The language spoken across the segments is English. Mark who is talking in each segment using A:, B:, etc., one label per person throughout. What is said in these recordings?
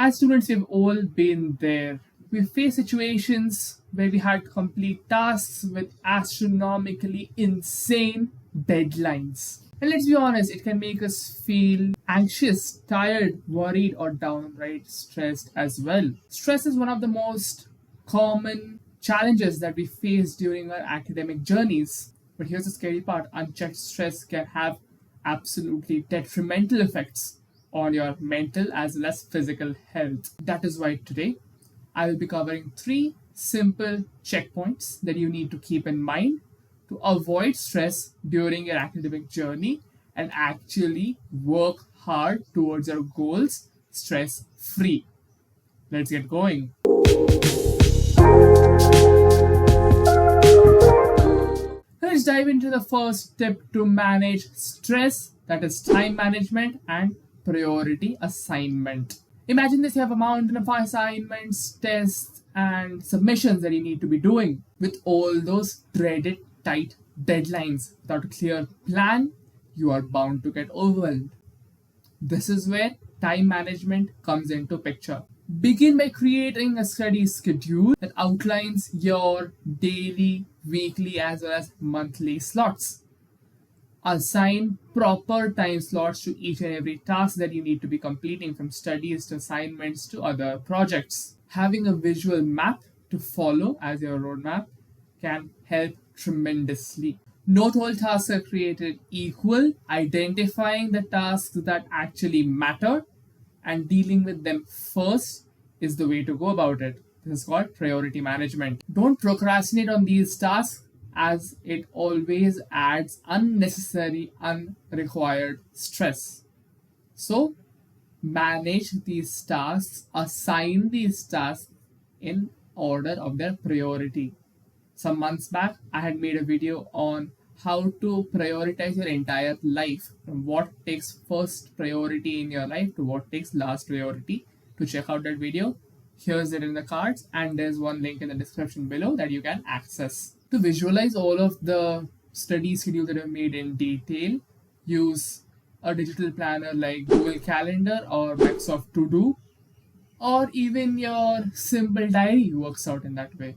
A: As students, we've all been there. We face situations where we had to complete tasks with astronomically insane deadlines. And let's be honest, it can make us feel anxious, tired, worried, or downright stressed as well. Stress is one of the most common challenges that we face during our academic journeys. But here's the scary part: unchecked stress can have absolutely detrimental effects on your mental as well as physical health. That is why today I will be covering 3 simple checkpoints that you need to keep in mind to avoid stress during your academic journey and actually work hard towards your goals stress free. Let's get going. Let's dive into the first tip to manage stress, that is time management and priority assignment. Imagine this: you have a mountain of assignments, tests, and submissions that you need to be doing with all those dreaded tight deadlines. Without a clear plan, you are bound to get overwhelmed. This is where time management comes into picture. Begin by creating a study schedule that outlines your daily, weekly, as well as monthly slots. Assign proper time slots to each and every task that you need to be completing, from studies to assignments to other projects. Having a visual map to follow as your roadmap can help tremendously. Not all tasks are created equal. Identifying the tasks that actually matter and dealing with them first is the way to go about it. This is called priority management. Don't procrastinate on these tasks, as it always adds unnecessary, unrequired stress. So, manage these tasks, assign these tasks in order of their priority. Some months back, I had made a video on how to prioritize your entire life, from what takes first priority in your life to what takes last priority. To check out that video, here's it in the cards, and there's one link in the description below that you can access. To visualize all of the study schedule that I've made in detail, use a digital planner like Google Calendar or Microsoft To Do, or even your simple diary works out in that way.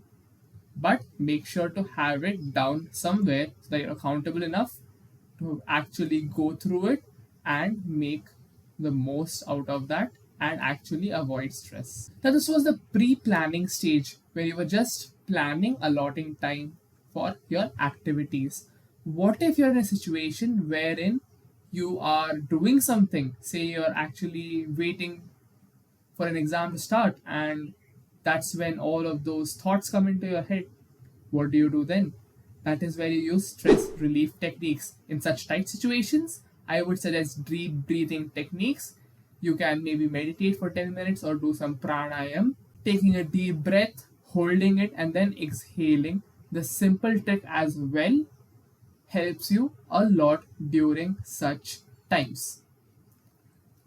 A: But make sure to have it down somewhere so that you're accountable enough to actually go through it and make the most out of that and actually avoid stress. Now, this was the pre-planning stage where you were just planning, allotting time for your activities. What if you're in a situation wherein you are doing something? Say you're actually waiting for an exam to start, and that's when all of those thoughts come into your head. What do you do then? That is where you use stress relief techniques. In such tight situations, I would suggest deep breathing techniques. You can maybe meditate for 10 minutes or do some pranayam, taking a deep breath, holding it, and then exhaling. The simple trick as well helps you a lot during such times.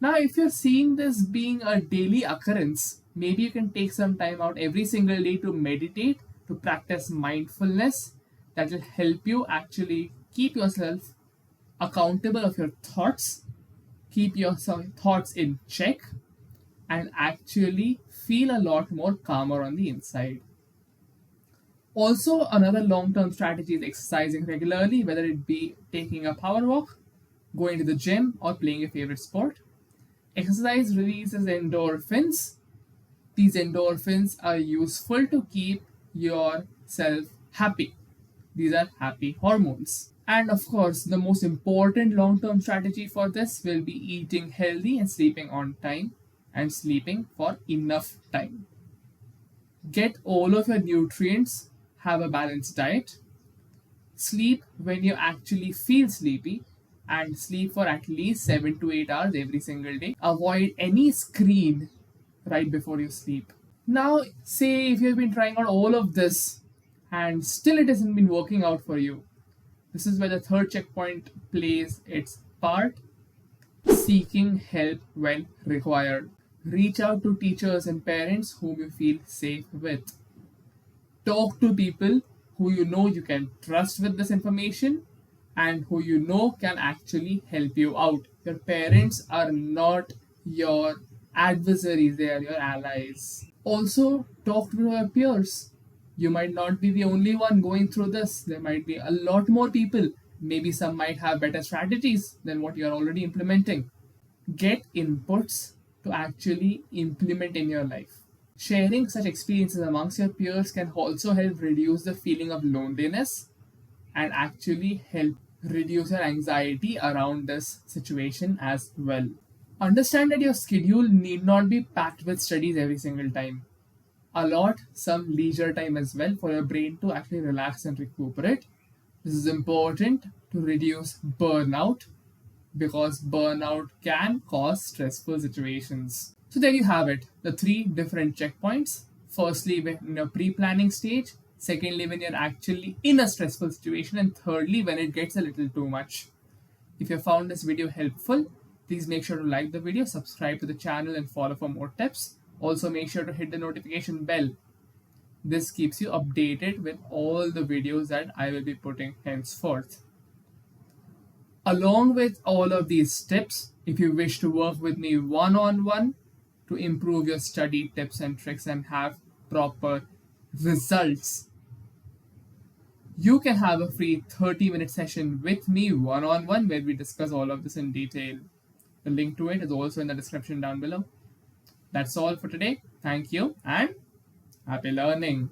A: Now, if you're seeing this being a daily occurrence, maybe you can take some time out every single day to meditate, to practice mindfulness. That will help you actually keep yourself accountable of your thoughts, keep your thoughts in check, and actually feel a lot more calmer on the inside. Also, another long-term strategy is exercising regularly, whether it be taking a power walk, going to the gym, or playing your favorite sport. Exercise releases endorphins. These endorphins are useful to keep yourself happy. These are happy hormones. And of course, the most important long-term strategy for this will be eating healthy and sleeping on time and sleeping for enough time. Get all of your nutrients, have a balanced diet, sleep when you actually feel sleepy, and sleep for at least 7 to 8 hours every single day. Avoid any screen right before you sleep. Now, say if you've been trying out all of this and still it hasn't been working out for you, this is where the third checkpoint plays its part: seeking help when required. Reach out to teachers and parents whom you feel safe with. Talk to people who you know you can trust with this information and who you know can actually help you out. Your parents are not your adversaries, they are your allies. Also, talk to your peers. You might not be the only one going through this. There might be a lot more people. Maybe some might have better strategies than what you're already implementing. Get inputs to actually implement in your life. Sharing such experiences amongst your peers can also help reduce the feeling of loneliness and actually help reduce your anxiety around this situation as well. Understand that your schedule need not be packed with studies every single time. Allot some leisure time as well for your brain to actually relax and recuperate. This is important to reduce burnout because burnout can cause stressful situations. So there you have it, the three different checkpoints. Firstly, when in your pre-planning stage. Secondly, when you're actually in a stressful situation. And thirdly, when it gets a little too much. If you found this video helpful, please make sure to like the video, subscribe to the channel and follow for more tips. Also make sure to hit the notification bell. This keeps you updated with all the videos that I will be putting henceforth. Along with all of these tips, if you wish to work with me one-on-one to improve your study tips and tricks and have proper results, you can have a free 30-minute session with me one-on-one where we discuss all of this in detail. The link to it is also in the description down below. That's all for today. Thank you and happy learning.